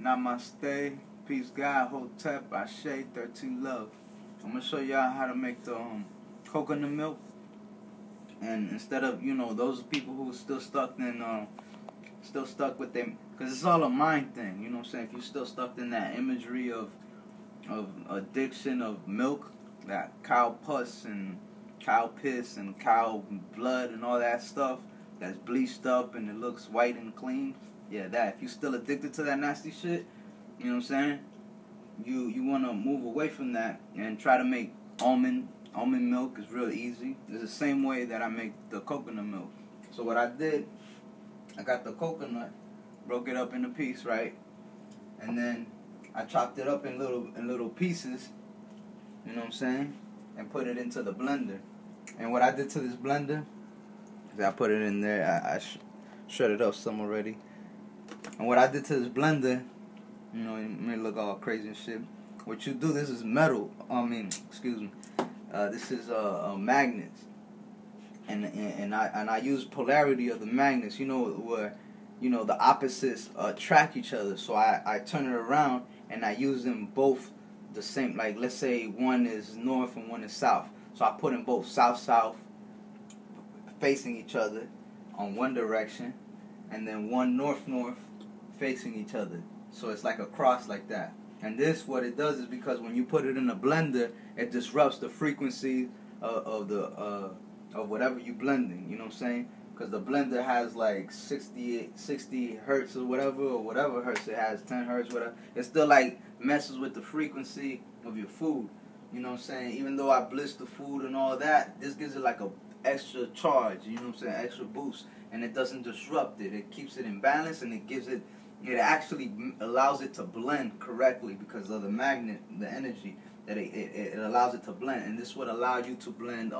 Namaste, peace, God, Hotep, Ashe, 13 love. I'm gonna show y'all how to make the coconut milk. And instead of those people who are still stuck with them, because it's all a mind thing. You know what I'm saying? If you're still stuck in that imagery of addiction of milk, that cow pus and cow piss and cow blood and all that stuff that's bleached up and it looks white and clean. Yeah, that. If you're still addicted to that nasty shit, you know what I'm saying? You want to move away from that and try to make almond milk. Is real easy. It's the same way that I make the coconut milk. So what I did, I got the coconut, broke it up into pieces, right? And then I chopped it up in little pieces, you know what I'm saying? And put it into the blender. And what I did to this blender is I put it in there. I shredded up some already. And what I did to this blender, it may look all crazy and shit. What you do, this is metal. This is magnets. And I use polarity of the magnets. Where the opposites attract each other. So I turn it around and I use them both the same. Like, let's say one is north and one is south. So I put them both south facing each other on one direction, and then one north facing each other. So it's like a cross like that. And this, what it does is, because when you put it in a blender, it disrupts the frequency of whatever you blending. You know what I'm saying? Because the blender has like 60 hertz or whatever hertz it has, 10 hertz, whatever. It still like messes with the frequency of your food. You know what I'm saying? Even though I bliss the food and all that, this gives it like a extra charge. You know what I'm saying? Extra boost, and it doesn't disrupt it. It keeps it in balance, and it actually allows it to blend correctly because of the magnet, the energy that it allows it to blend. And this would allow you to blend.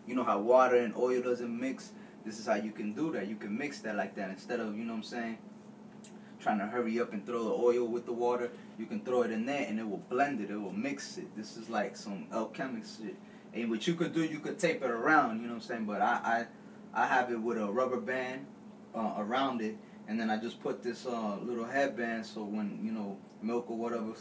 You know how water and oil doesn't mix. This is how you can do that. You can mix that like that instead of, you know what I'm saying, trying to hurry up and throw the oil with the water. You can throw it in there and it will blend it. It will mix it. This is like some alchemic shit. And what you could do, you could tape it around, you know what I'm saying. But I have it with a rubber band around it, and then I just put this little headband so when milk or whatever,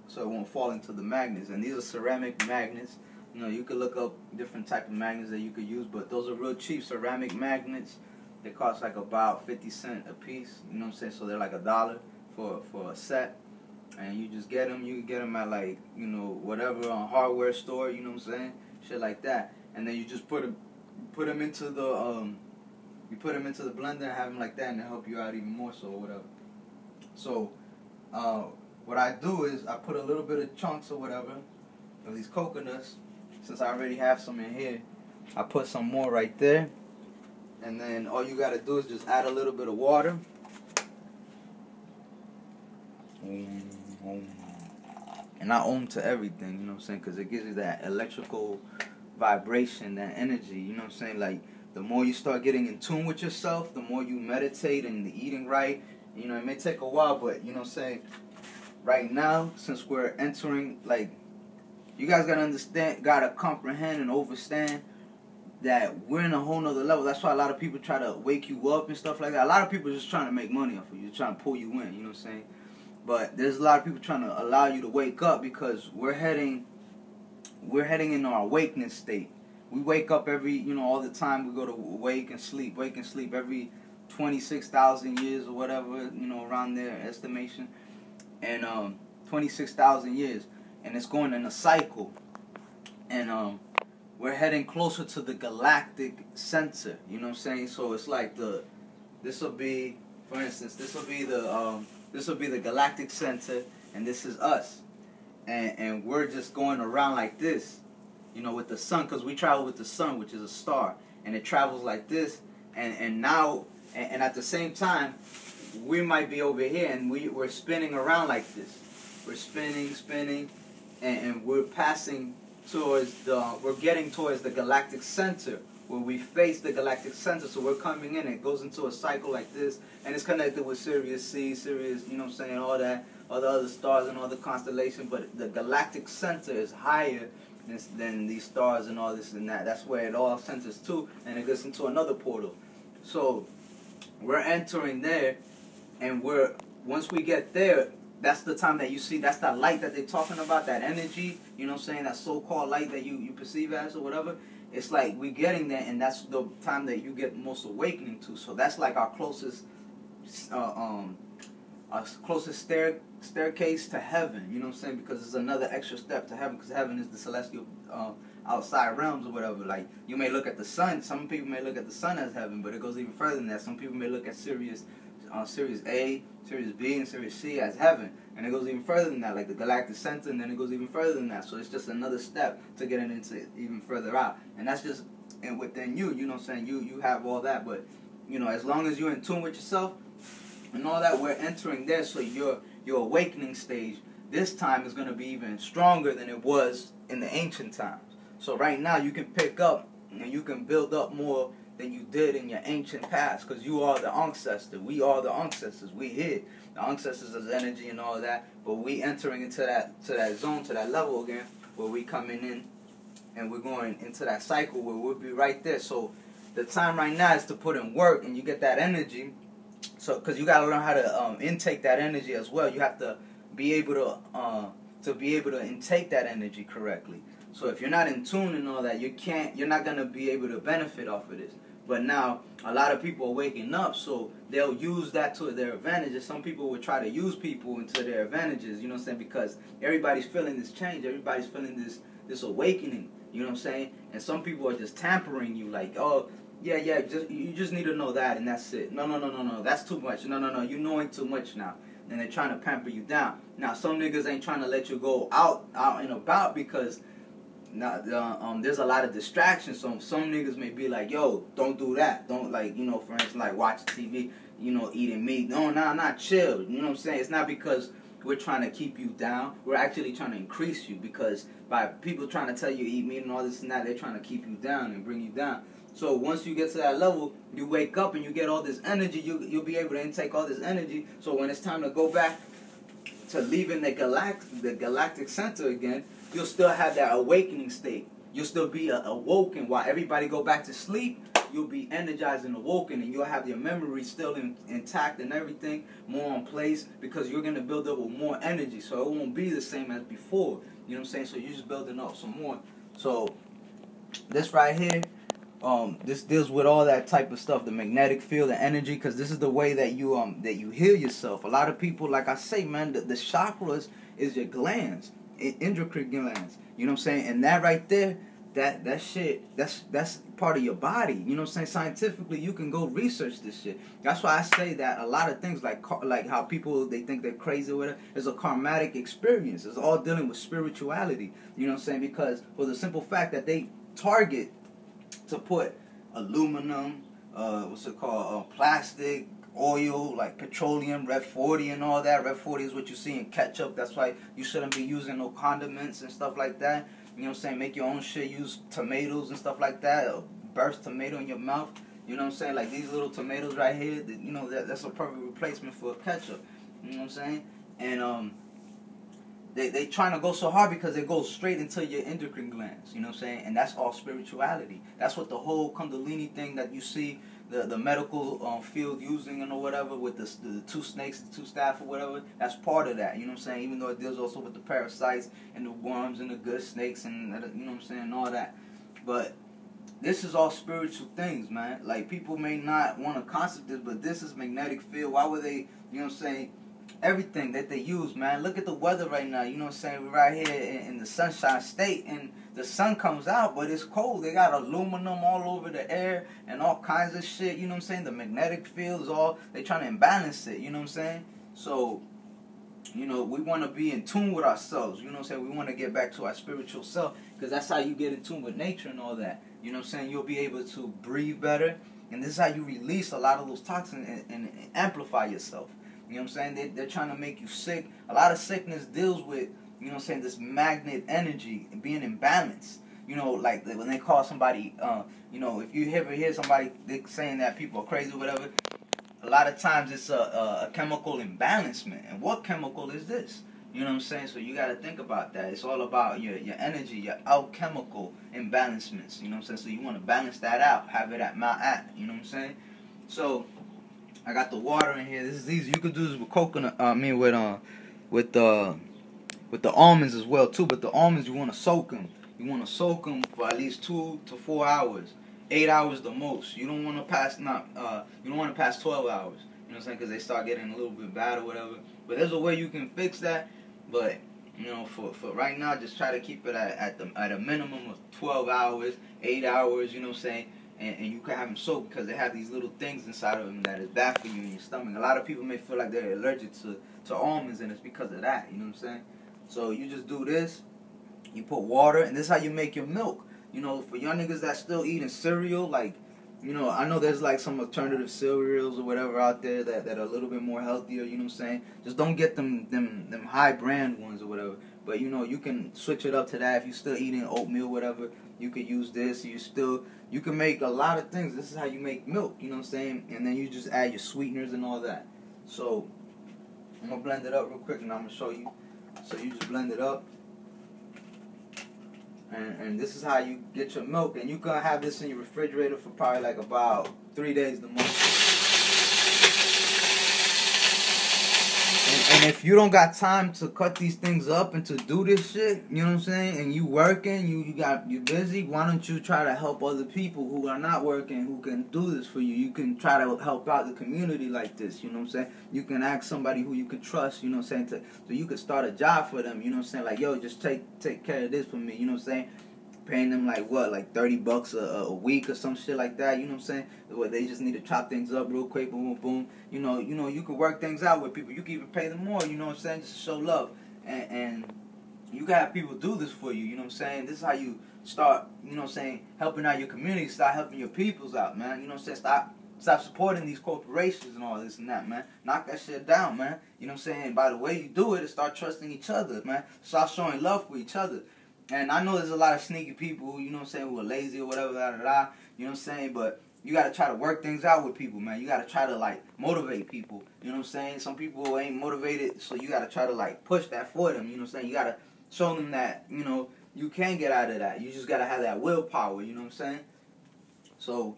so it won't fall into the magnets. And these are ceramic magnets. You could look up different type of magnets that you could use, but those are real cheap ceramic magnets. They cost like about 50 cents a piece, you know what I'm saying? So they're like $1 for a set. And you just get them. You can get them at like, whatever hardware store, you know what I'm saying? Shit like that. And then you just put them into the blender and have them like that, and it'll help you out even more so or whatever. So what I do is I put a little bit of chunks or whatever of these coconuts. Since I already have some in here, I put some more right there. And then all you gotta do is just add a little bit of water. And I own to everything, you know what I'm saying? Because it gives you that electrical vibration, that energy, you know what I'm saying? Like, the more you start getting in tune with yourself, the more you meditate and the eating right. It may take a while, but, you know what I'm saying? Right now, since we're entering, like, you guys gotta comprehend and understand that we're in a whole nother level. That's why a lot of people try to wake you up and stuff like that. A lot of people are just trying to make money off of you, trying to pull you in, you know what I'm saying? But there's a lot of people trying to allow you to wake up, because we're heading in our awakeness state. We wake up all the time. We go to wake and sleep every 26,000 years or whatever, around their estimation. And 26,000 years. And it's going in a cycle. And we're heading closer to the galactic center, you know what I'm saying? So it's like this will be the galactic center, and this is us. And we're just going around like this, with the sun, because we travel with the sun, which is a star, and it travels like this, and at the same time, we might be over here, and we're spinning around like this. We're spinning, and we're passing we're getting towards the galactic center, where we face the galactic center. So we're coming in, it goes into a cycle like this, and it's connected with Sirius C, Sirius, you know what I'm saying, all that, all the other stars and all the constellations, but the galactic center is higher than these stars and all this and that. That's where it all centers to, and it goes into another portal. So we're entering there, and we're once we get there, that's the time that you see, that's that light that they're talking about, that energy, you know what I'm saying, that so-called light that you perceive as or whatever. It's like we're getting there, and that's the time that you get most awakening to. So that's like our closest staircase to heaven, you know what I'm saying? Because it's another extra step to heaven, because heaven is the celestial outside realms or whatever. Like, you may look at the sun, some people may look at the sun as heaven, but it goes even further than that. Some people may look at Sirius A, Sirius B, and Sirius C as heaven, and it goes even further than that, like the galactic center, and then it goes even further than that. So it's just another step to getting into even further out, and that's just within you, you know what I'm saying? You have all that, but you know, as long as you're in tune with yourself and all that, we're entering there. So your awakening stage this time is going to be even stronger than it was in the ancient times. So right now you can pick up and you can build up more than you did in your ancient past, because you are the ancestor. We are the ancestors. We here. The ancestors is energy and all that, but we entering into that zone, to that level again, where we coming in and we're going into that cycle where we'll be right there. So the time right now is to put in work, and you get that energy. So, because you got to learn how to intake that energy as well. You have to be able to intake that energy correctly. So if you're not in tune and all that, you're not gonna be able to benefit off of this. But now a lot of people are waking up, so they'll use that to their advantage. Some people will try to use people into their advantages, you know what I'm saying? Because everybody's feeling this change, everybody's feeling this awakening, you know what I'm saying? And some people are just tampering you, like, oh, yeah, you just need to know that, and that's it. No, that's too much. No, you're knowing too much now. And they're trying to pamper you down. Now, some niggas ain't trying to let you go out and about, because now there's a lot of distractions. So some niggas may be like, yo, don't do that. Don't, like, you know, for instance, like watching TV, you know, eating meat. No, not chill. You know what I'm saying? It's not because we're trying to keep you down. We're actually trying to increase you, because by people trying to tell you eat meat and all this and that, they're trying to keep you down and bring you down. So once you get to that level, you wake up and you get all this energy. You'll be able to intake all this energy. So when it's time to go back to leaving the galactic center again, you'll still have that awakening state. You'll still be awoken. While everybody go back to sleep, you'll be energized and awoken, and you'll have your memory still intact and everything, more on place, because you're going to build up with more energy. So it won't be the same as before. You know what I'm saying? So you're just building up some more. So this right here, this deals with all that type of stuff, the magnetic field, the energy, because this is the way that you heal yourself. A lot of people, like I say, man, the chakras is your glands, endocrine glands. You know what I'm saying? And that right there, that shit, that's part of your body. You know what I'm saying? Scientifically, you can go research this shit. That's why I say that a lot of things, like how people, they think they're crazy with it, is a karmatic experience. It's all dealing with spirituality. You know what I'm saying? Because for the simple fact that they target to put aluminum, plastic, oil, like petroleum, Red 40 and all that. Red 40 is what you see in ketchup. That's why you shouldn't be using no condiments and stuff like that. You know what I'm saying? Make your own shit. Use tomatoes and stuff like that. Burst tomato in your mouth. You know what I'm saying? Like these little tomatoes right here, you know, that's a perfect replacement for ketchup. You know what I'm saying? And They trying to go so hard because it goes straight into your endocrine glands, you know what I'm saying? And that's all spirituality. That's what the whole Kundalini thing that you see the medical field using and or whatever, with the two snakes, the two staff or whatever, that's part of that, you know what I'm saying? Even though it deals also with the parasites and the worms and the good snakes and, you know what I'm saying, and all that. But this is all spiritual things, man. Like, people may not want to concept this, but this is magnetic field. Why would they, you know what I'm saying? Everything that they use, man. Look at the weather right now. You know what I'm saying? We're right here in the sunshine state, and the sun comes out, but it's cold. They got aluminum all over the air and all kinds of shit. You know what I'm saying? The magnetic fields, they trying to imbalance it. You know what I'm saying? So, you know, we want to be in tune with ourselves. You know what I'm saying? We want to get back to our spiritual self, because that's how you get in tune with nature and all that. You know what I'm saying? You'll be able to breathe better, and this is how you release a lot of those toxins and amplify yourself. You know what I'm saying? They're trying to make you sick. A lot of sickness deals with, you know what I'm saying, this magnet energy and being in balance. You know, like when they call somebody, you know, if you ever hear somebody saying that people are crazy or whatever, a lot of times it's a chemical imbalancement. And what chemical is this? You know what I'm saying? So you got to think about that. It's all about your energy, your alchemical imbalancements. You know what I'm saying? So you want to balance that out, have it at my at. You know what I'm saying? So I got the water in here. This is easy. You could do this with coconut. With the almonds as well too. But the almonds, you want to soak them. You want to soak them for at least 2 to 4 hours. 8 hours the most. You don't want to pass you don't want to pass 12 hours. You know what I'm saying? Because they start getting a little bit bad or whatever. But there's a way you can fix that. But you know, for right now, just try to keep it at a minimum of 12 hours, 8 hours. You know what I'm saying? And you can have them soaked because they have these little things inside of them that is bad for you in your stomach. A lot of people may feel like they're allergic to almonds, and it's because of that. You know what I'm saying? So you just do this. You put water, and this is how you make your milk. You know, for young niggas that still eating cereal, like, you know, I know there's like some alternative cereals or whatever out there that are a little bit more healthier, you know what I'm saying? Just don't get them high brand ones or whatever. But, you know, you can switch it up to that. If you're still eating oatmeal, whatever, you could use this. You can make a lot of things. This is how you make milk, you know what I'm saying? And then you just add your sweeteners and all that. So, I'm going to blend it up real quick, and I'm going to show you. So, you just blend it up. And this is how you get your milk. And you can have this in your refrigerator for probably like about 3 days the most. And if you don't got time to cut these things up and to do this shit, you know what I'm saying? And you working, you busy, why don't you try to help other people who are not working, who can do this for you? You can try to help out the community like this, you know what I'm saying? You can ask somebody who you can trust, you know what I'm saying? So you can start a job for them, you know what I'm saying? Like, yo, just take care of this for me, you know what I'm saying? Paying them like what, like $30 a week or some shit like that, you know what I'm saying? Where they just need to chop things up real quick, boom, boom, boom. You know, you can work things out with people. You can even pay them more, you know what I'm saying? Just to show love. And you can have people do this for you, you know what I'm saying? This is how you start, you know what I'm saying, helping out your community, start helping your peoples out, man. You know what I'm saying? Stop supporting these corporations and all this and that, man. Knock that shit down, man. You know what I'm saying? By the way you do it, start trusting each other, man. Start showing love for each other. And I know there's a lot of sneaky people, you know what I'm saying, who are lazy or whatever, you know what I'm saying? But you got to try to work things out with people, man. You got to try to, like, motivate people, you know what I'm saying? Some people ain't motivated, so you got to try to, like, push that for them, you know what I'm saying? You got to show them that, you know, you can get out of that. You just got to have that willpower, you know what I'm saying? So,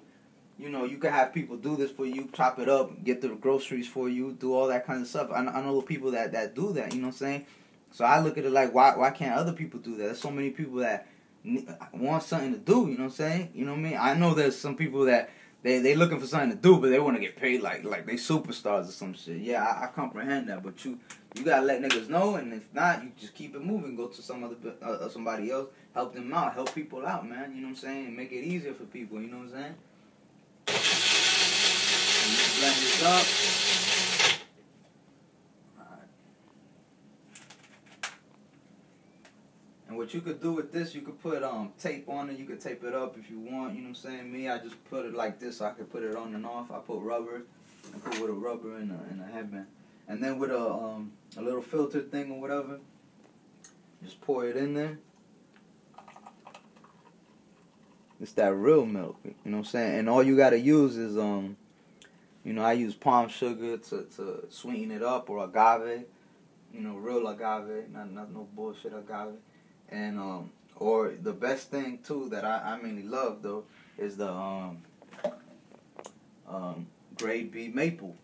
you know, you can have people do this for you, chop it up, get the groceries for you, do all that kind of stuff. I know people that do that, you know what I'm saying? So I look at it like, why can't other people do that? There's so many people that want something to do, you know what I'm saying? You know what I mean? I know there's some people that they looking for something to do, but they want to get paid like they superstars or some shit. Yeah, I comprehend that, but you gotta let niggas know, and if not, you just keep it moving. Go to somebody else, help them out, help people out, man. You know what I'm saying? And make it easier for people. You know what I'm saying? And you blend this up. And what you could do with this, you could put tape on it. You could tape it up if you want. You know what I'm saying? Me, I just put it like this so I could put it on and off. I put rubber. I put with a rubber and a headband. And then with a little filter thing or whatever, just pour it in there. It's that real milk. You know what I'm saying? And all you gotta use is you know, I use palm sugar to sweeten it up, or agave. You know, real agave, not no bullshit agave. And or the best thing too that I mainly love though is the grade B maple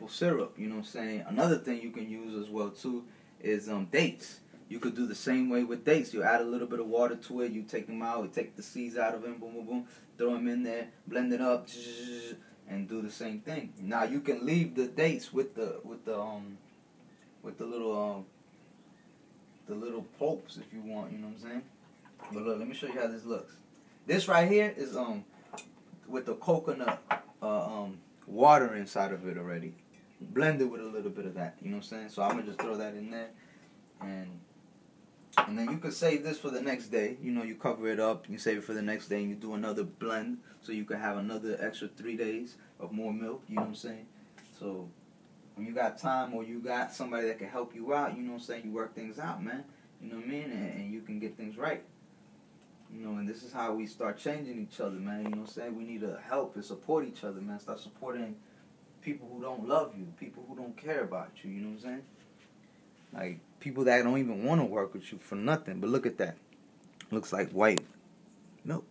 syrup. You know what I'm saying? Another thing you can use as well too is dates. You could do the same way with dates. You add a little bit of water to it. You take them out. You take the seeds out of them. Boom, boom, boom. Throw them in there. Blend it up. And do the same thing. Now you can leave the dates with the little pulps if you want, you know what I'm saying? But look, let me show you how this looks. This right here is with the coconut water inside of it already. Blended with a little bit of that, you know what I'm saying? So I'm gonna just throw that in there, and then you can save this for the next day. You know, you cover it up, you save it for the next day, and you do another blend so you can have another extra 3 days of more milk, you know what I'm saying? So when you got time or you got somebody that can help you out, you know what I'm saying, you work things out, man. You know what I mean? And you can get things right. You know, and this is how we start changing each other, man. You know what I'm saying? We need to help and support each other, man. Start supporting people who don't love you, people who don't care about you, you know what I'm saying? Like, people that don't even want to work with you for nothing. But look at that. Looks like white milk.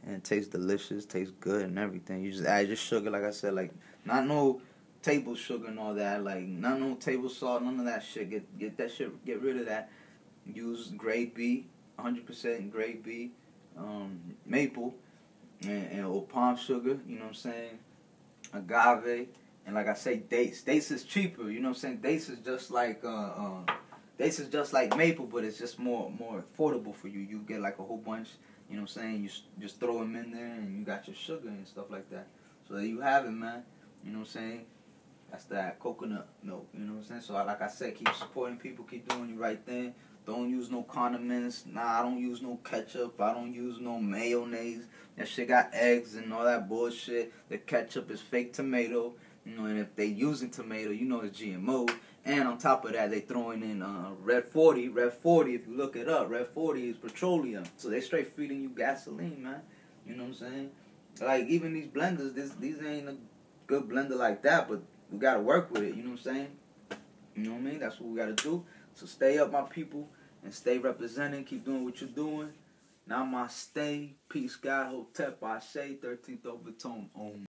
And it tastes delicious, tastes good and everything. You just add your sugar, like I said, like, not no table sugar and all that. Like, no table salt, none of that shit. Get that shit, get rid of that. Use grade B, 100% grade B, maple, or palm sugar, you know what I'm saying? Agave, and like I say, dates. Dates is cheaper, you know what I'm saying? Dates is just like maple, but it's just more affordable for you. You get like a whole bunch, you know what I'm saying? You just throw them in there, and you got your sugar and stuff like that. So there you have it, man. You know what I'm saying? That's that coconut milk, you know what I'm saying? So like I said, keep supporting people, keep doing the right thing. Don't use no condiments. Nah, I don't use no ketchup. I don't use no mayonnaise. That shit got eggs and all that bullshit. The ketchup is fake tomato. You know, and if they using tomato, you know it's GMO. And on top of that, they throwing in Red 40. Red 40, if you look it up, Red 40 is petroleum. So they straight feeding you gasoline, man. You know what I'm saying? Like, even these blenders, these ain't a good blender like that, but we gotta work with it, you know what I'm saying? You know what I mean? That's what we gotta do. So stay up, my people, and stay representing. Keep doing what you're doing. Namaste. Peace, God, Hotep, Ashe, 13th overtone. Om.